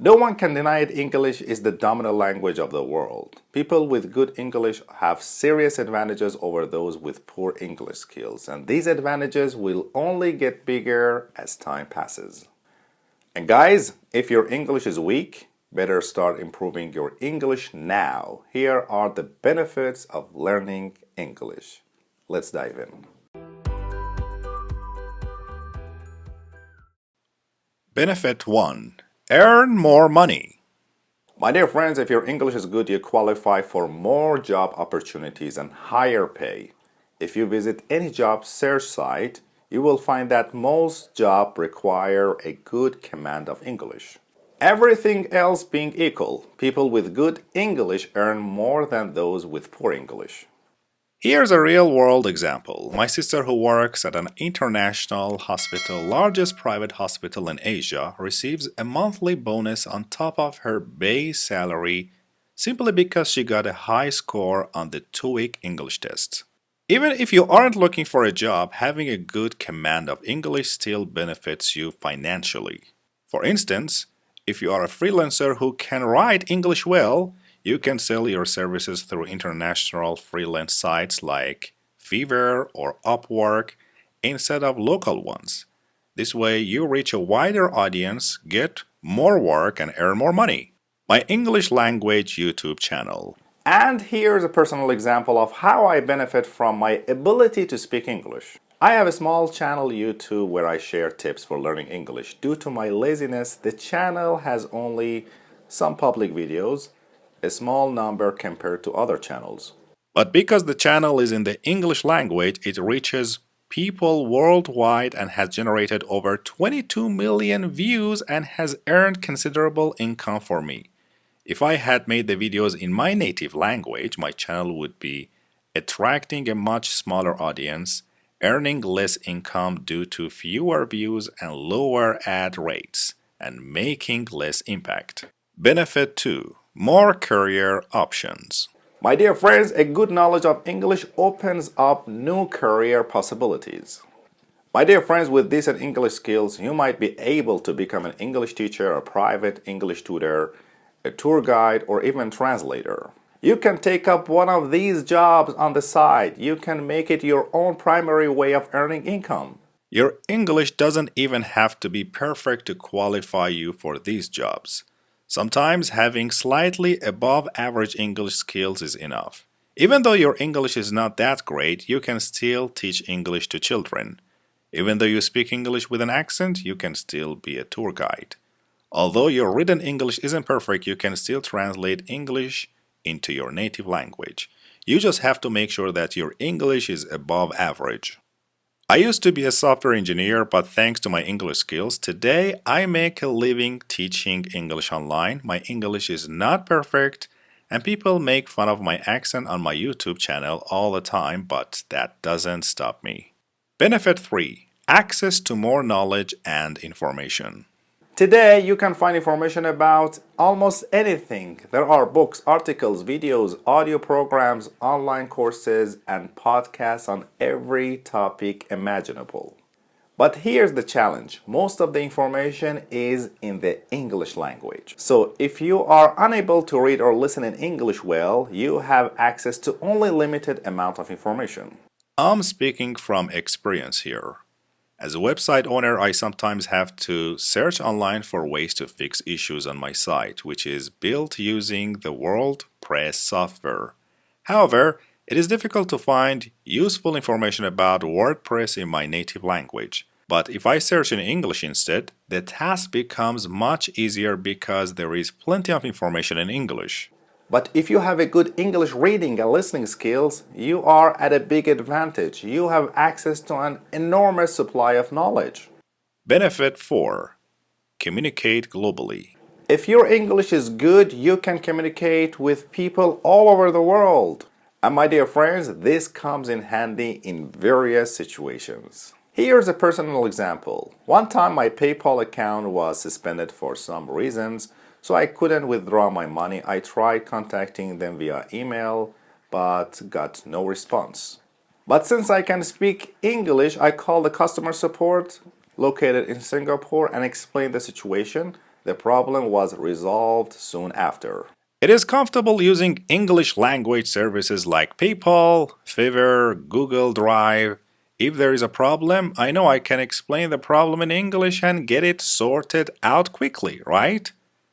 No one can deny it, English is the dominant language of the world. People with good English have serious advantages over those with poor English skills, and these advantages will only get bigger as time passes. And guys, if your English is weak, better start improving your English now. Here are the benefits of learning English. Let's dive in. Benefit 1. Earn more money. My dear friends, if your English is good, you qualify for more job opportunities and higher pay. If you visit any job search site, you will find that most jobs require a good command of English. Everything else being equal, people with good English earn more than those with poor English. Here's a real-world example. My sister, who works at an international hospital, largest private hospital in Asia, receives a monthly bonus on top of her base salary simply because she got a high score on the TOEIC English test. Even if you aren't looking for a job, having a good command of English still benefits you financially. For instance, if you are a freelancer who can write English well, you can sell your services through international freelance sites like Fiverr or Upwork instead of local ones. This way, you reach a wider audience, get more work, and earn more money. My English language YouTube channel. And here's a personal example of how I benefit from my ability to speak English. I have a small channel YouTube where I share tips for learning English. Due to my laziness, the channel has only some public videos, a small number compared to other channels. But because the channel is in the English language, it reaches people worldwide and has generated over 22 million views and has earned considerable income for me. If I had made the videos in my native language, my channel would be attracting a much smaller audience, earning less income due to fewer views and lower ad rates, and making less impact. Benefit 2. More career options. My dear friends, a good knowledge of English opens up new career possibilities. My dear friends, with decent English skills, you might be able to become an English teacher, a private English tutor, a tour guide, or even translator. You can take up one of these jobs on the side. You can make it your own primary way of earning income. Your English doesn't even have to be perfect to qualify you for these jobs. Sometimes having slightly above average English skills is enough. Even though your English is not that great, you can still teach English to children. Even though you speak English with an accent, you can still be a tour guide. Although your written English isn't perfect, you can still translate English into your native language. You just have to make sure that your English is above average. I used to be a software engineer, but thanks to my English skills, today I make a living teaching English online. My English is not perfect, and people make fun of my accent on my YouTube channel all the time, but that doesn't stop me. Benefit 3. Access to more knowledge and information. Today, you can find information about almost anything. There are books, articles, videos, audio programs, online courses, and podcasts on every topic imaginable. But here's the challenge. Most of the information is in the English language. So if you are unable to read or listen in English well, you have access to only limited amount of information. I'm speaking from experience here. As a website owner, I sometimes have to search online for ways to fix issues on my site, which is built using the WordPress software. However, it is difficult to find useful information about WordPress in my native language. But if I search in English instead, the task becomes much easier because there is plenty of information in English. But if you have a good English reading and listening skills, you are at a big advantage. You have access to an enormous supply of knowledge. Benefit 4. Communicate globally. If your English is good, you can communicate with people all over the world. And my dear friends, this comes in handy in various situations. Here's a personal example. One time my PayPal account was suspended for some reasons, so I couldn't withdraw my money. I tried contacting them via email, but got no response. But since I can speak English, I called the customer support located in Singapore and explained the situation, The problem was resolved soon after. It is comfortable using English language services like PayPal, Fiverr, Google Drive. If there is a problem, I know I can explain the problem in English and get it sorted out quickly, right?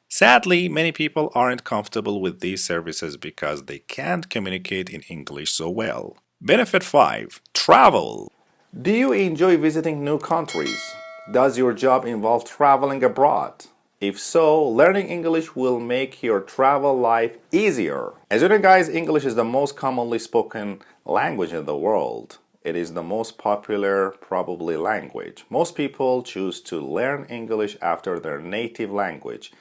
Sadly, many people aren't comfortable with these services because they can't communicate in English so well. Benefit 5. Travel. Do you enjoy visiting new countries? Does your job involve traveling abroad? If so, learning English will make your travel life easier. As you know, guys, English is the most commonly spoken language in the world. It is the most popular, probably, language. Most people choose to learn English after their native language.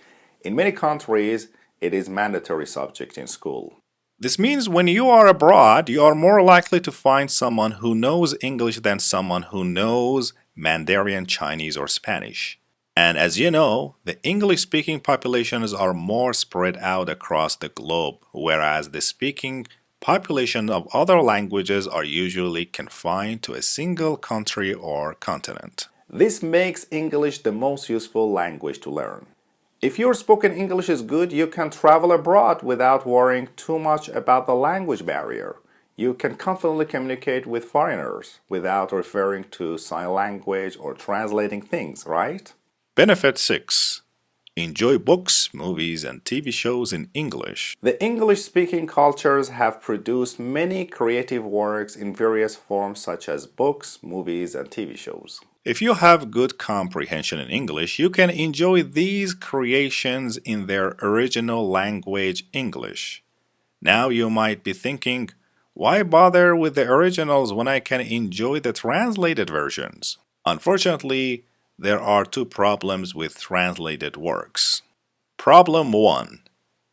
In many countries, it is mandatory subject in school. This means when you are abroad, you are more likely to find someone who knows English than someone who knows Mandarin, Chinese, or Spanish. And as you know, the English speaking populations are more spread out across the globe, whereas the speaking population of other languages are usually confined to a single country or continent. This makes English the most useful language to learn. If your spoken English is good, you can travel abroad without worrying too much about the language barrier. You can confidently communicate with foreigners without referring to sign language or translating things, right? Benefit 6. Enjoy books, movies, and TV shows in English. The English-speaking cultures have produced many creative works in various forms such as books, movies, and TV shows. If you have good comprehension in English, you can enjoy these creations in their original language, English. Now you might be thinking, why bother with the originals when I can enjoy the translated versions? Unfortunately, there are two problems with translated works. Problem 1.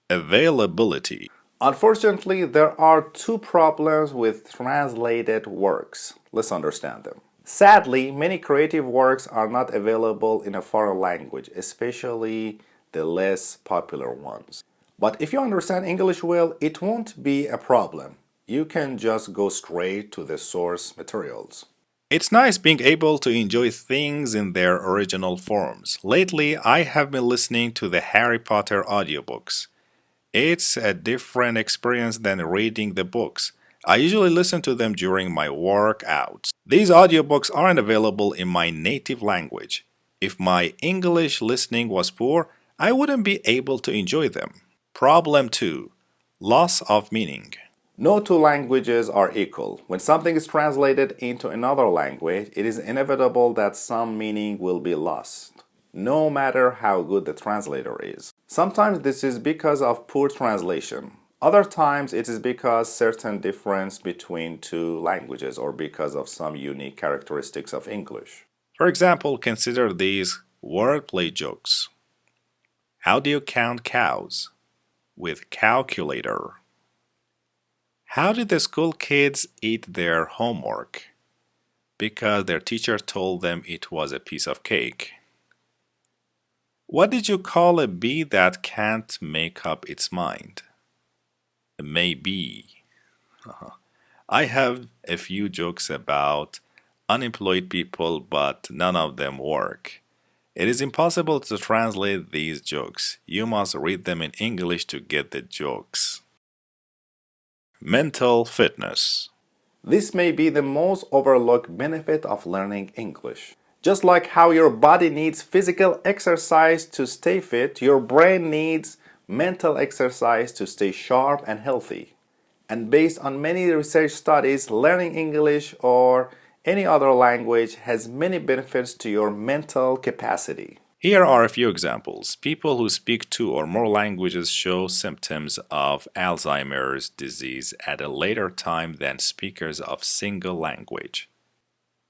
Availability. Unfortunately, there are two problems with translated works. Let's understand them. Sadly, many creative works are not available in a foreign language, especially the less popular ones. But if you understand English well, it won't be a problem. You can just go straight to the source materials. It's nice being able to enjoy things in their original forms. Lately, I have been listening to the Harry Potter audiobooks. It's a different experience than reading the books. I usually listen to them during my workouts. These audiobooks aren't available in my native language. If my English listening was poor, I wouldn't be able to enjoy them. Problem 2. Loss of meaning. No two languages are equal. When something is translated into another language, it is inevitable that some meaning will be lost, no matter how good the translator is. Sometimes this is because of poor translation. Other times it is because certain difference between two languages or because of some unique characteristics of English. For example, consider these wordplay jokes. How do you count cows? With calculator. How did the school kids eat their homework? Because their teacher told them it was a piece of cake. What did you call a bee that can't make up its mind? Maybe. I have a few jokes about unemployed people, but none of them work. It is impossible to translate these jokes. You must read them in English to get the jokes. Mental fitness. This may be the most overlooked benefit of learning English. Just like how your body needs physical exercise to stay fit, your brain needs mental exercise to stay sharp and healthy. And based on many research studies, learning English or any other language has many benefits to your mental capacity. Here are a few examples. People who speak two or more languages show symptoms of Alzheimer's disease at a later time than speakers of single language.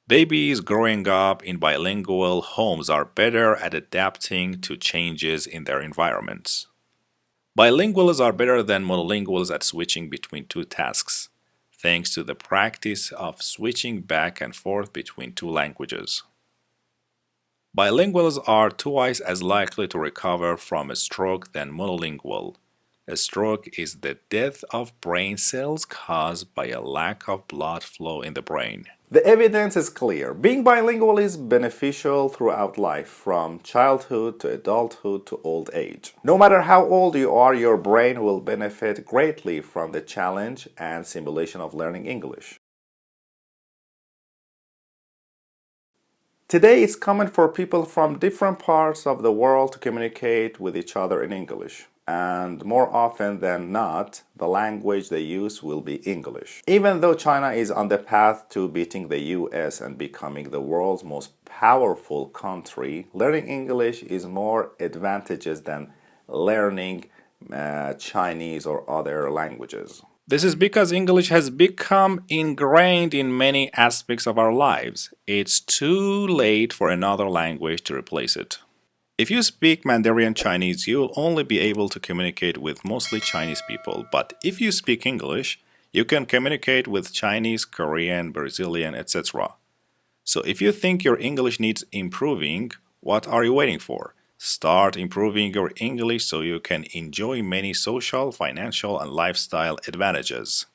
Babies growing up in bilingual homes are better at adapting to changes in their environments. Bilinguals are better than monolinguals at switching between two tasks, thanks to the practice of switching back and forth between two languages. Bilinguals are twice as likely to recover from a stroke than monolingual. A stroke is the death of brain cells caused by a lack of blood flow in the brain. The evidence is clear. Being bilingual is beneficial throughout life, from childhood to adulthood to old age. No matter how old you are, your brain will benefit greatly from the challenge and simulation of learning English. Today, it's common for people from different parts of the world to communicate with each other in English. And more often than not, the language they use will be English. Even though China is on the path to beating the US and becoming the world's most powerful country, learning English is more advantageous than learning Chinese or other languages. This is because English has become ingrained in many aspects of our lives. It's too late for another language to replace it. If you speak Mandarin Chinese, you'll only be able to communicate with mostly Chinese people. But if you speak English, you can communicate with Chinese, Korean, Brazilian, etc. So if you think your English needs improving, what are you waiting for? Start improving your English so you can enjoy many social, financial, and lifestyle advantages.